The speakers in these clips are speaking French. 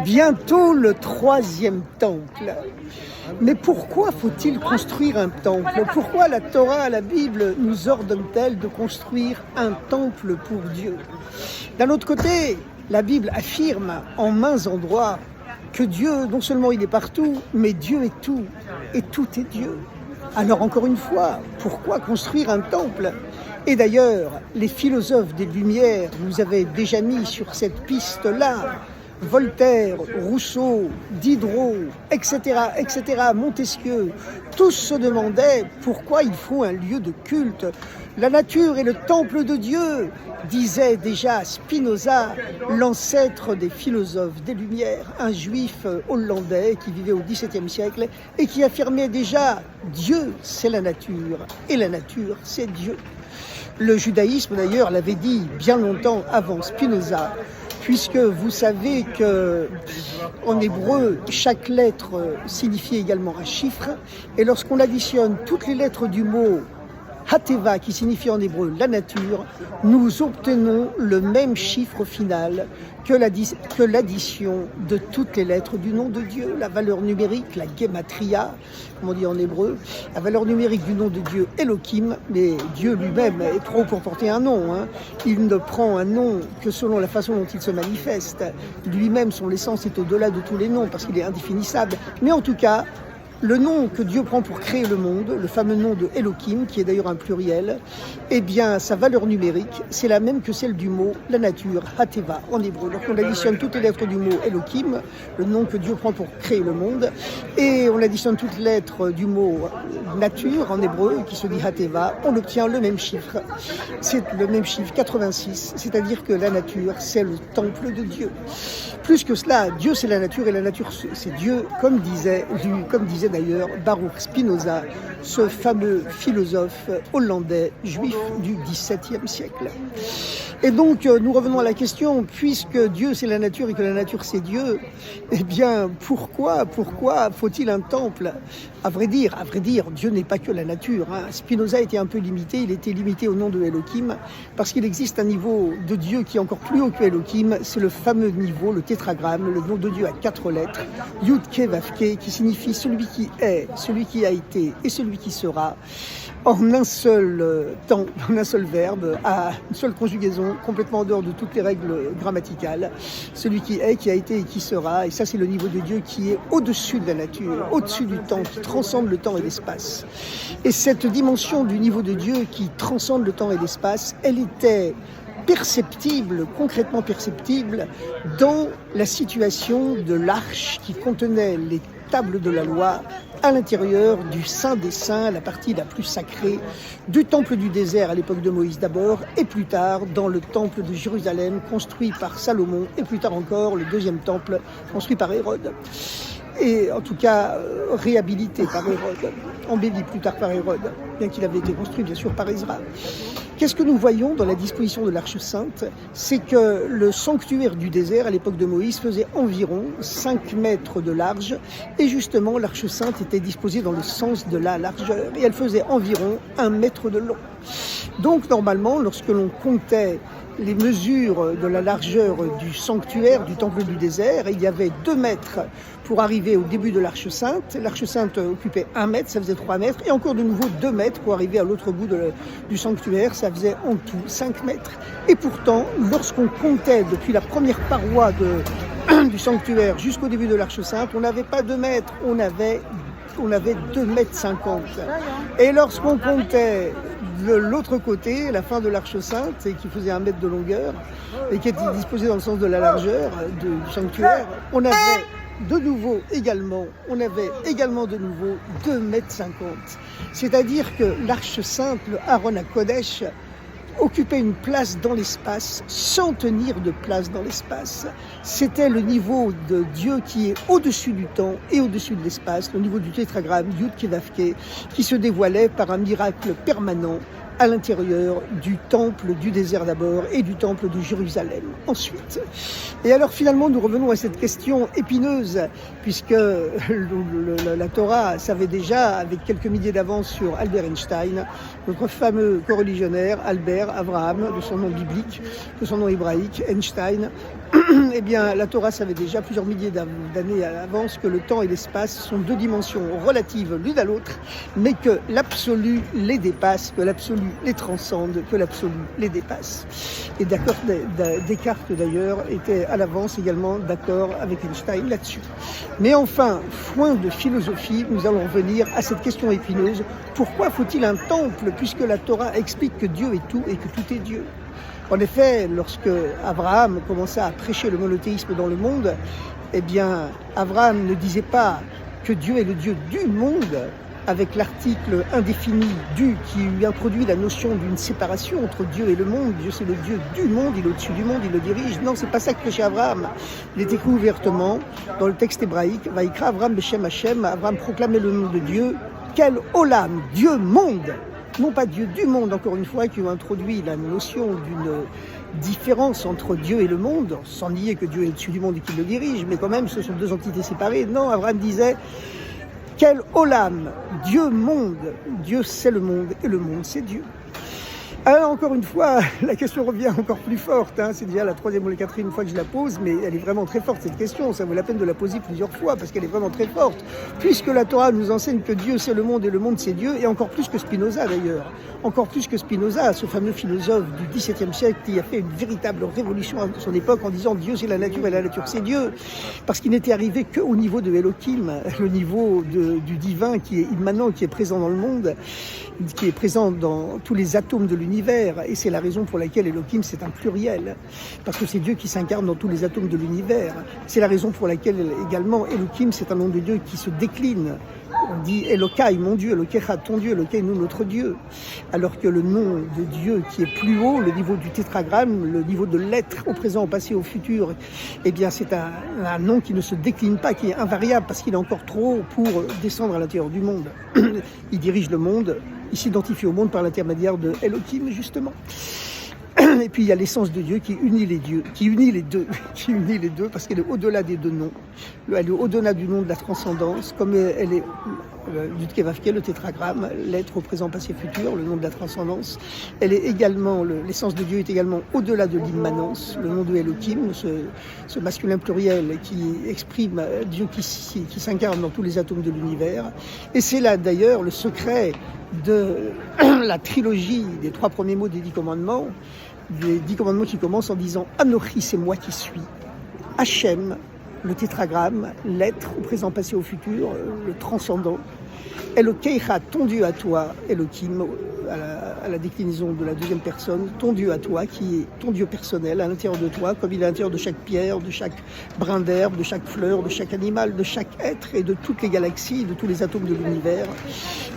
Bientôt le troisième temple. Mais pourquoi faut-il construire un temple? Pourquoi la Torah, la Bible, nous ordonne-t-elle de construire un temple pour Dieu? D'un autre côté, la Bible affirme en maints endroits que Dieu, non seulement il est partout, mais Dieu est tout, et tout est Dieu. Alors encore une fois, pourquoi construire un temple? Et d'ailleurs, les philosophes des Lumières nous avaient déjà mis sur cette piste-là. Voltaire, Rousseau, Diderot, etc., Montesquieu, tous se demandaient pourquoi il faut un lieu de culte. La nature est le temple de Dieu, disait déjà Spinoza, l'ancêtre des philosophes des Lumières, un juif hollandais qui vivait au XVIIe siècle et qui affirmait déjà « Dieu, c'est la nature, et la nature, c'est Dieu ». Le judaïsme, d'ailleurs, l'avait dit bien longtemps avant Spinoza, puisque vous savez qu'en hébreu, chaque lettre signifie également un chiffre, et lorsqu'on additionne toutes les lettres du mot Hateva, qui signifie en hébreu la nature, nous obtenons le même chiffre final que l'addition de toutes les lettres du nom de Dieu. La valeur numérique, la gematria, comme on dit en hébreu, la valeur numérique du nom de Dieu Elohim, mais Dieu lui-même est trop pour porter un nom. Il ne prend un nom que selon la façon dont il se manifeste. Lui-même, son essence est au-delà de tous les noms parce qu'il est indéfinissable. Mais en tout cas, le nom que Dieu prend pour créer le monde, le fameux nom de Elohim, qui est d'ailleurs un pluriel, eh bien, sa valeur numérique, c'est la même que celle du mot la nature, Hateva, en hébreu. Donc on additionne toutes les lettres du mot Elohim, le nom que Dieu prend pour créer le monde, et on additionne toutes les lettres du mot nature, en hébreu, qui se dit Hateva, on obtient le même chiffre. C'est le même chiffre, 86, c'est-à-dire que la nature, c'est le temple de Dieu. Plus que cela, Dieu c'est la nature et la nature c'est Dieu, comme disait d'ailleurs Baruch Spinoza, ce fameux philosophe hollandais juif du XVIIe siècle. Et donc nous revenons à la question, puisque Dieu c'est la nature et que la nature c'est Dieu, eh bien pourquoi faut-il un temple? À vrai dire, Dieu n'est pas que la nature. Spinoza était un peu limité, il était limité au nom de Elohim, parce qu'il existe un niveau de Dieu qui est encore plus haut que Elohim, c'est le fameux niveau, le tétragramme, le nom de Dieu à 4 lettres, Yud Ke Vav Ke, qui signifie celui qui est, celui qui a été et celui qui sera, en un seul temps, en un seul verbe, à une seule conjugaison, complètement en dehors de toutes les règles grammaticales. Celui qui est, qui a été et qui sera, et ça c'est le niveau de Dieu qui est au-dessus de la nature, au-dessus du temps, qui transcende le temps et l'espace. Et cette dimension du niveau de Dieu qui transcende le temps et l'espace, elle était perceptible, concrètement perceptible, dans la situation de l'arche qui contenait les tables de la loi à l'intérieur du Saint des Saints, la partie la plus sacrée du temple du désert à l'époque de Moïse d'abord, et plus tard dans le temple de Jérusalem construit par Salomon, et plus tard encore le deuxième temple construit par Hérode. Et en tout cas réhabilité par Hérode, embelli plus tard par Hérode, bien qu'il avait été construit bien sûr par Ezra. Qu'est-ce que nous voyons dans la disposition de l'Arche Sainte? C'est que le sanctuaire du désert, à l'époque de Moïse, faisait environ 5 mètres de large, et justement l'Arche Sainte était disposée dans le sens de la largeur, et elle faisait environ 1 mètre de long. Donc normalement, lorsque l'on comptait les mesures de la largeur du sanctuaire, du temple du désert, il y avait 2 mètres pour arriver au début de l'Arche Sainte. L'Arche Sainte occupait 1 mètre, ça faisait 3 mètres, et encore de nouveau 2 mètres pour arriver à l'autre bout du sanctuaire, ça faisait en tout 5 mètres. Et pourtant, lorsqu'on comptait depuis la première paroi du sanctuaire jusqu'au début de l'Arche Sainte, on n'avait pas 2 mètres, on avait 2 mètres 50. Et lorsqu'on comptait de l'autre côté, la fin de l'Arche Sainte, qui faisait 1 mètre de longueur et qui était disposée dans le sens de la largeur du sanctuaire, on avait également de nouveau 2 mètres 50. C'est-à-dire que l'Arche Sainte, le Aaron HaKodesh, occupait une place dans l'espace sans tenir de place dans l'espace. C'était le niveau de Dieu qui est au-dessus du temps et au-dessus de l'espace, le niveau du tétragramme, Yud Ke Vav Ke, qui se dévoilait par un miracle permanent à l'intérieur du temple du désert d'abord et du temple de Jérusalem ensuite. Et alors finalement nous revenons à cette question épineuse, puisque la Torah savait déjà avec quelques milliers d'avance sur Albert Einstein, notre fameux coreligionnaire Albert Abraham, de son nom biblique, de son nom hébraïque, Einstein, Eh bien, la Torah savait déjà plusieurs milliers d'années à l'avance que le temps et l'espace sont deux dimensions relatives l'une à l'autre, mais que l'absolu les dépasse, que l'absolu les transcende, que l'absolu les dépasse. Et Descartes, d'ailleurs, était à l'avance également d'accord avec Einstein là-dessus. Mais enfin, foin de philosophie, nous allons revenir à cette question épineuse. Pourquoi faut-il un temple puisque la Torah explique que Dieu est tout et que tout est Dieu ? En effet, lorsque Abraham commença à prêcher le monothéisme dans le monde, eh bien, Abraham ne disait pas que Dieu est le Dieu du monde, avec l'article indéfini du qui lui introduit la notion d'une séparation entre Dieu et le monde. Dieu, c'est le Dieu du monde, il est au-dessus du monde, il le dirige. Non, c'est pas ça que prêchait Abraham. Il est écrit ouvertement dans le texte hébraïque, Vaïkra Abraham Beshem Hashem, Abraham proclamait le nom de Dieu. Quel olam, Dieu monde, non pas Dieu du monde, encore une fois, qui ont introduit la notion d'une différence entre Dieu et le monde, sans nier que Dieu est au-dessus du monde et qu'il le dirige, mais quand même, ce sont deux entités séparées. Non, Abraham disait, quel olam, Dieu monde, Dieu c'est le monde et le monde c'est Dieu. Alors encore une fois, la question revient encore plus forte, c'est déjà la troisième ou la quatrième fois que je la pose, mais elle est vraiment très forte cette question, ça vaut la peine de la poser plusieurs fois parce qu'elle est vraiment très forte, puisque la Torah nous enseigne que Dieu c'est le monde et le monde c'est Dieu, et encore plus que Spinoza d'ailleurs, encore plus que Spinoza, ce fameux philosophe du XVIIe siècle qui a fait une véritable révolution à son époque en disant Dieu c'est la nature et la nature c'est Dieu, parce qu'il n'était arrivé qu'au niveau de Elohim, le niveau du divin qui est immanent, qui est présent dans le monde, qui est présent dans tous les atomes de l'univers, et c'est la raison pour laquelle Elohim c'est un pluriel, parce que c'est Dieu qui s'incarne dans tous les atomes de l'univers. C'est la raison pour laquelle également Elohim c'est un nom de Dieu qui se décline. On dit Elokai, mon Dieu, Elokecha, ton Dieu, Elokai, nous, notre Dieu. Alors que le nom de Dieu qui est plus haut, le niveau du tétragramme, le niveau de l'être au présent, au passé, au futur, eh bien c'est un nom qui ne se décline pas, qui est invariable parce qu'il est encore trop haut pour descendre à l'intérieur du monde. Il dirige le monde, il s'identifie au monde par l'intermédiaire de Elohim, justement. Et puis il y a l'essence de Dieu qui unit les dieux, qui unit les deux, parce qu'elle est au-delà des deux noms. Elle est au-delà du nom de la transcendance, comme elle est du Tkevavke, le tétragramme, l'être au présent, passé, futur, le nom de la transcendance. Elle est également, l'essence de Dieu est également au-delà de l'immanence, le nom de Elohim, ce masculin pluriel qui exprime Dieu qui s'incarne dans tous les atomes de l'univers. Et c'est là d'ailleurs le secret de la trilogie des 3 premiers mots des 10 commandements, des 10 commandements qui commencent en disant Anochi, c'est moi qui suis. Hachem, le tétragramme, l'être au présent, passé, au futur, le transcendant. Elokeicha, ton Dieu à toi, Elohim, à la déclinaison de la deuxième personne, ton Dieu à toi, qui est ton Dieu personnel à l'intérieur de toi, comme il est à l'intérieur de chaque pierre, de chaque brin d'herbe, de chaque fleur, de chaque animal, de chaque être et de toutes les galaxies, de tous les atomes de l'univers.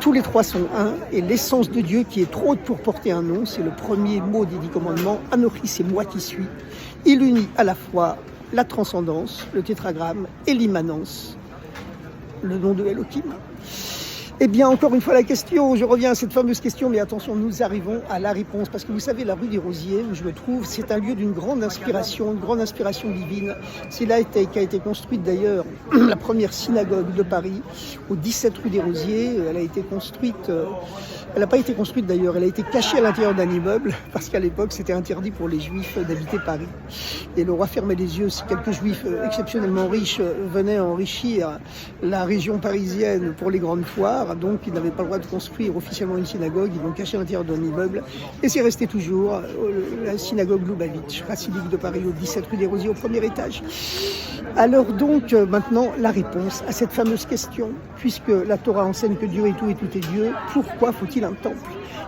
Tous les 3 sont un, et l'essence de Dieu qui est trop haute pour porter un nom, c'est le premier mot des 10 commandements, Anochi, c'est moi qui suis. Il unit à la fois la transcendance, le tétragramme, et l'immanence, le nom de Elohim. Eh bien, encore une fois, la question, je reviens à cette fameuse question, mais attention, nous arrivons à la réponse, parce que vous savez, la rue des Rosiers, où je me trouve, c'est un lieu d'une grande inspiration, divine. C'est là qu'a été construite d'ailleurs la première synagogue de Paris, au 17 rue des Rosiers. Elle a été construite, elle n'a pas été construite d'ailleurs, elle a été cachée à l'intérieur d'un immeuble, parce qu'à l'époque, c'était interdit pour les Juifs d'habiter Paris. Et le roi fermait les yeux si quelques Juifs exceptionnellement riches venaient enrichir la région parisienne pour les grandes foires. Donc ils n'avaient pas le droit de construire officiellement une synagogue, ils l'ont caché à l'intérieur d'un immeuble, et c'est resté toujours la synagogue Lubavitch, racidique de Paris, au 17 rue des Rosiers, au premier étage. Alors donc maintenant la réponse à cette fameuse question, puisque la Torah enseigne que Dieu est tout et tout est Dieu, pourquoi faut-il un temple ?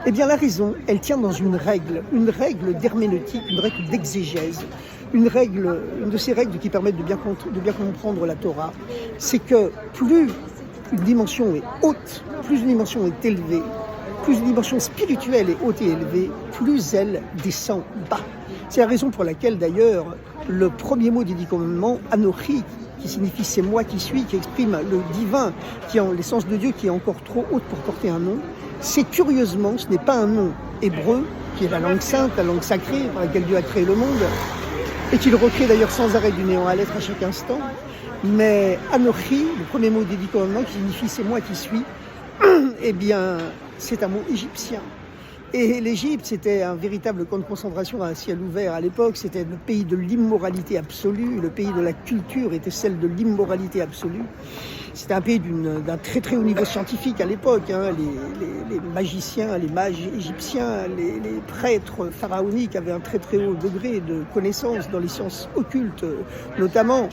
Eh bien la raison, elle tient dans une règle d'herméneutique, une règle d'exégèse. Une de ces règles qui permettent de bien comprendre la Torah, c'est que plus une dimension est haute, plus une dimension est élevée, plus une dimension spirituelle est haute et élevée, plus elle descend bas. C'est la raison pour laquelle d'ailleurs le premier mot des 10 commandements, Anochi, qui signifie c'est moi qui suis, qui exprime le divin, qui est l'essence de Dieu qui est encore trop haute pour porter un nom, c'est curieusement, ce n'est pas un nom hébreu, qui est la langue sainte, la langue sacrée par laquelle Dieu a créé le monde, et qu'il recrée d'ailleurs sans arrêt du néant à l'être à chaque instant. Mais Anochi, le premier mot des 10 commandements, qui signifie c'est moi qui suis, eh bien, c'est un mot égyptien. Et l'Égypte, c'était un véritable camp de concentration à ciel ouvert à l'époque. C'était le pays de l'immoralité absolue. Le pays de la culture était celle de l'immoralité absolue. C'était un pays d'un très très haut niveau scientifique à l'époque. Hein. Les magiciens, les mages égyptiens, les prêtres pharaoniques avaient un très très haut degré de connaissance dans les sciences occultes, notamment.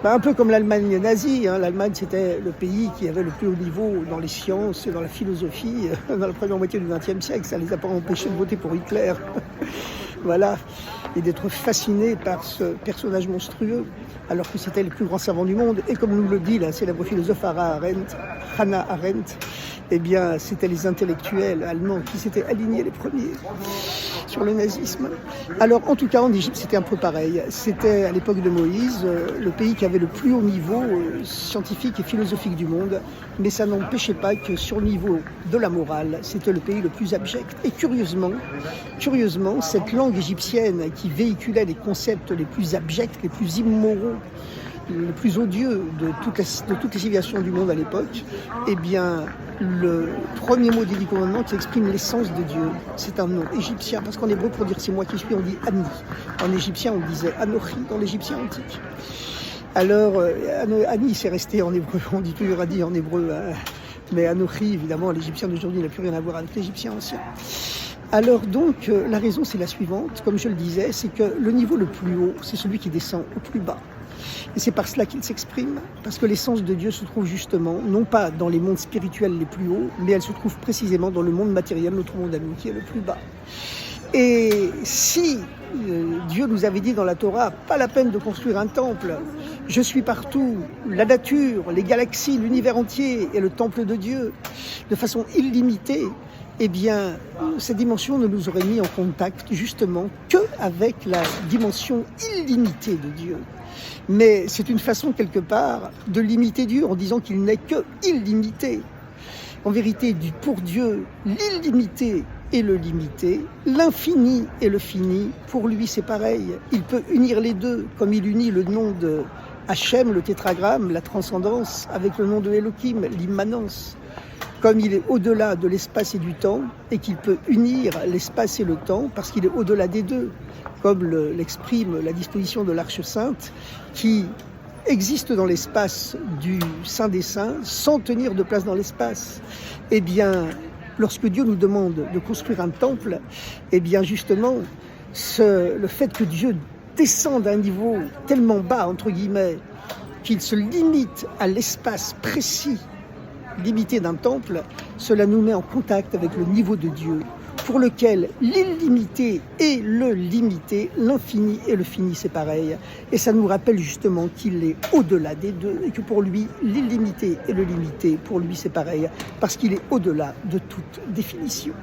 Un peu comme l'Allemagne nazie, hein. L'Allemagne c'était le pays qui avait le plus haut niveau dans les sciences et dans la philosophie dans la première moitié du XXe siècle. Ça ne les a pas empêchés de voter pour Hitler. Voilà, et d'être fascinés par ce personnage monstrueux, alors que c'était le plus grand savant du monde. Et comme nous le dit la célèbre philosophe Hannah Arendt, eh bien, c'était les intellectuels allemands qui s'étaient alignés les premiers sur le nazisme. Alors, en tout cas, en Égypte, c'était un peu pareil. C'était, à l'époque de Moïse, le pays qui avait le plus haut niveau scientifique et philosophique du monde, mais ça n'empêchait pas que, sur le niveau de la morale, c'était le pays le plus abject. Et curieusement, cette langue égyptienne qui véhiculait les concepts les plus abjects, les plus immoraux, le plus odieux de toutes les civilisations du monde à l'époque, eh bien, le premier mot des 10 commandements qui exprime l'essence de Dieu, c'est un nom égyptien, parce qu'en hébreu, pour dire c'est moi qui suis, on dit Ani. En égyptien, on disait Anochi dans l'égyptien antique. Alors, Ani, c'est resté en hébreu, on dit toujours Ani en hébreu, hein. Mais Anochi, évidemment, l'égyptien d'aujourd'hui n'a plus rien à voir avec l'égyptien ancien. Alors donc, la raison, c'est la suivante, comme je le disais, c'est que le niveau le plus haut, c'est celui qui descend au plus bas. Et c'est par cela qu'il s'exprime, parce que l'essence de Dieu se trouve justement, non pas dans les mondes spirituels les plus hauts, mais elle se trouve précisément dans le monde matériel, notre monde à nous, qui est le plus bas. Et si Dieu nous avait dit dans la Torah, pas la peine de construire un temple, je suis partout, la nature, les galaxies, l'univers entier est le temple de Dieu, de façon illimitée, eh bien, cette dimension ne nous aurait mis en contact justement qu'avec la dimension illimitée de Dieu. Mais c'est une façon quelque part de limiter Dieu en disant qu'il n'est que illimité. En vérité, pour Dieu, l'illimité et le limité, l'infini et le fini, pour lui c'est pareil. Il peut unir les deux, comme il unit le nom de Hachem, le tétragramme, la transcendance, avec le nom de Elohim, l'immanence. Comme il est au-delà de l'espace et du temps, et qu'il peut unir l'espace et le temps, parce qu'il est au-delà des deux, comme l'exprime la disposition de l'Arche Sainte, qui existe dans l'espace du Saint des Saints, sans tenir de place dans l'espace. Eh bien, lorsque Dieu nous demande de construire un temple, eh bien justement, le fait que Dieu descende à un niveau tellement bas, entre guillemets, qu'il se limite à l'espace précis limité d'un temple, cela nous met en contact avec le niveau de Dieu, pour lequel l'illimité et le limité, l'infini et le fini, c'est pareil. Et ça nous rappelle justement qu'il est au-delà des deux, et que pour lui, l'illimité et le limité, pour lui, c'est pareil, parce qu'il est au-delà de toute définition.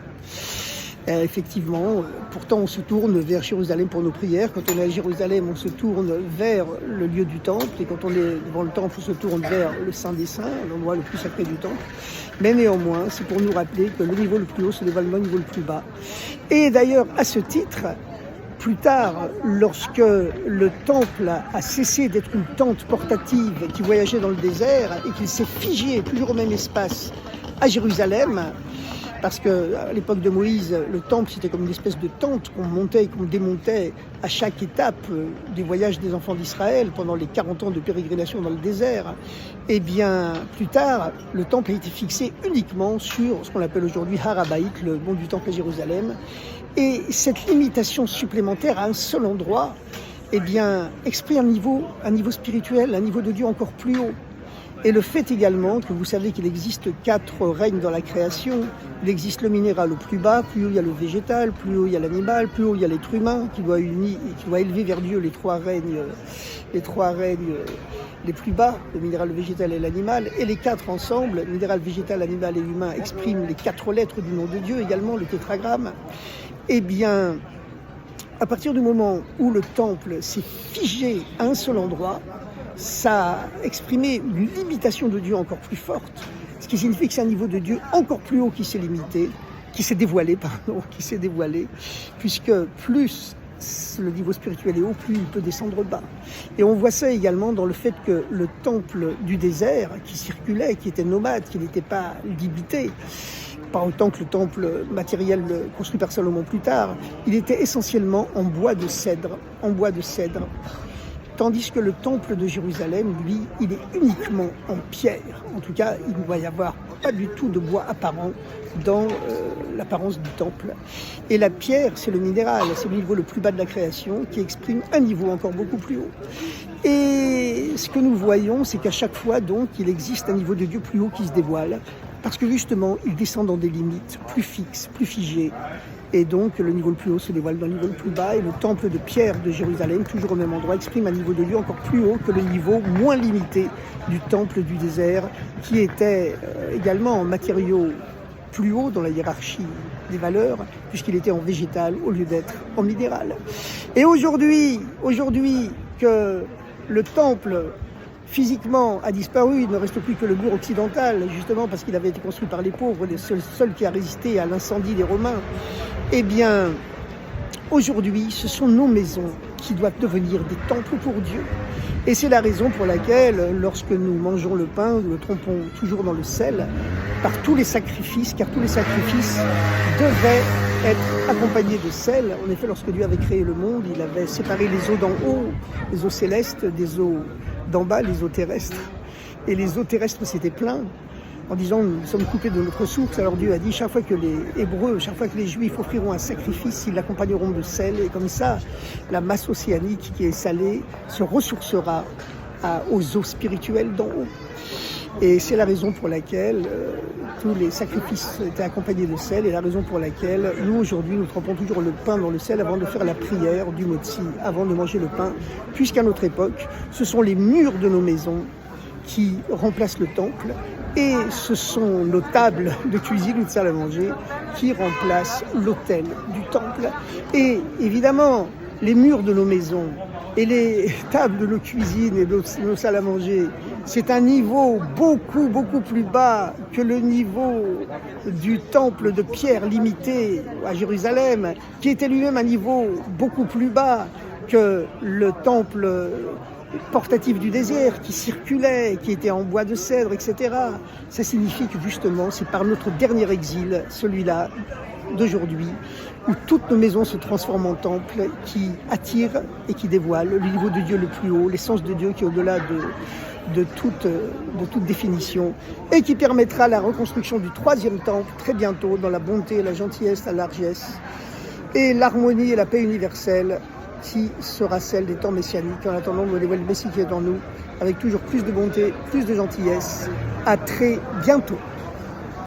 Effectivement, pourtant on se tourne vers Jérusalem pour nos prières. Quand on est à Jérusalem, on se tourne vers le lieu du temple. Et quand on est devant le temple, on se tourne vers le Saint des Saints, l'endroit le plus sacré du temple. Mais néanmoins, c'est pour nous rappeler que le niveau le plus haut se dévoile au niveau le plus bas. Et d'ailleurs, à ce titre, plus tard, lorsque le temple a cessé d'être une tente portative qui voyageait dans le désert et qu'il s'est figé toujours au même espace à Jérusalem, parce qu'à l'époque de Moïse, le temple, c'était comme une espèce de tente qu'on montait et qu'on démontait à chaque étape des voyages des enfants d'Israël pendant les 40 ans de pérégrination dans le désert. Et bien, plus tard, le temple a été fixé uniquement sur ce qu'on appelle aujourd'hui Har HaBaït, le mont du temple à Jérusalem. Et cette limitation supplémentaire à un seul endroit, eh bien, exprime un niveau spirituel, un niveau de Dieu encore plus haut. Et le fait également que vous savez qu'il existe 4 règnes dans la création. Il existe le minéral au plus bas, plus haut il y a le végétal, plus haut il y a l'animal, plus haut il y a l'être humain qui doit élever vers Dieu les trois règnes les plus bas, le minéral, le végétal et l'animal. Et les 4 ensemble, minéral, végétal, animal et humain, expriment les 4 lettres du nom de Dieu, également le tétragramme. Eh bien, à partir du moment où le temple s'est figé à un seul endroit, ça a exprimé une limitation de Dieu encore plus forte, ce qui signifie que c'est un niveau de Dieu encore plus haut qui s'est dévoilé, puisque plus le niveau spirituel est haut, plus il peut descendre bas. Et on voit ça également dans le fait que le temple du désert, qui circulait, qui était nomade, qui n'était pas limité, pas autant que le temple matériel construit par Salomon plus tard, il était essentiellement en bois de cèdre, tandis que le temple de Jérusalem, lui, il est uniquement en pierre. En tout cas, il ne doit y avoir pas du tout de bois apparent dans l'apparence du temple. Et la pierre, c'est le minéral, c'est le niveau le plus bas de la création qui exprime un niveau encore beaucoup plus haut. Et ce que nous voyons, c'est qu'à chaque fois, donc, il existe un niveau de Dieu plus haut qui se dévoile, parce que justement, il descend dans des limites plus fixes, plus figées. Et donc, le niveau le plus haut se dévoile dans le niveau le plus bas. Et le temple de pierre de Jérusalem, toujours au même endroit, exprime un niveau de Dieu encore plus haut que le niveau moins limité du temple du désert, qui était également en matériaux plus haut dans la hiérarchie des valeurs, puisqu'il était en végétal au lieu d'être en minéral. Et aujourd'hui que le temple physiquement a disparu, il ne reste plus que le mur occidental, justement parce qu'il avait été construit par les pauvres, le seul qui a résisté à l'incendie des Romains. Eh bien, aujourd'hui, ce sont nos maisons qui doivent devenir des temples pour Dieu. Et c'est la raison pour laquelle, lorsque nous mangeons le pain, nous le trempons toujours dans le sel, par tous les sacrifices, car tous les sacrifices devaient être accompagnés de sel. En effet, lorsque Dieu avait créé le monde, il avait séparé les eaux d'en haut, les eaux célestes, des eaux d'en bas, les eaux terrestres. Et les eaux terrestres s'étaient pleines, en disant nous sommes coupés de notre source. Alors Dieu a dit chaque fois que les Hébreux, chaque fois que les Juifs offriront un sacrifice, ils l'accompagneront de sel. Et comme ça, la masse océanique qui est salée se ressourcera aux eaux spirituelles d'en haut. Et c'est la raison pour laquelle tous les sacrifices étaient accompagnés de sel, et la raison pour laquelle nous aujourd'hui nous trempons toujours le pain dans le sel avant de faire la prière du motzi, avant de manger le pain, puisqu'à notre époque, ce sont les murs de nos maisons qui remplacent le temple, et ce sont nos tables de cuisine ou de salle à manger qui remplacent l'autel du temple. Et évidemment, les murs de nos maisons et les tables de nos cuisines et de nos salles à manger, c'est un niveau beaucoup plus bas que le niveau du temple de pierre limité à Jérusalem, qui était lui-même un niveau beaucoup plus bas que le temple portatif du désert, qui circulait, qui était en bois de cèdre, etc. Ça signifie que justement, c'est par notre dernier exil, celui-là d'aujourd'hui, où toutes nos maisons se transforment en temples qui attirent et qui dévoilent le niveau de Dieu le plus haut, l'essence de Dieu qui est au-delà de toute définition, et qui permettra la reconstruction du troisième temple très bientôt, dans la bonté, la gentillesse, la largesse, et l'harmonie et la paix universelle, qui sera celle des temps messianiques, en attendant de dévoiler le Messie qui est en nous, avec toujours plus de bonté, plus de gentillesse. À très bientôt.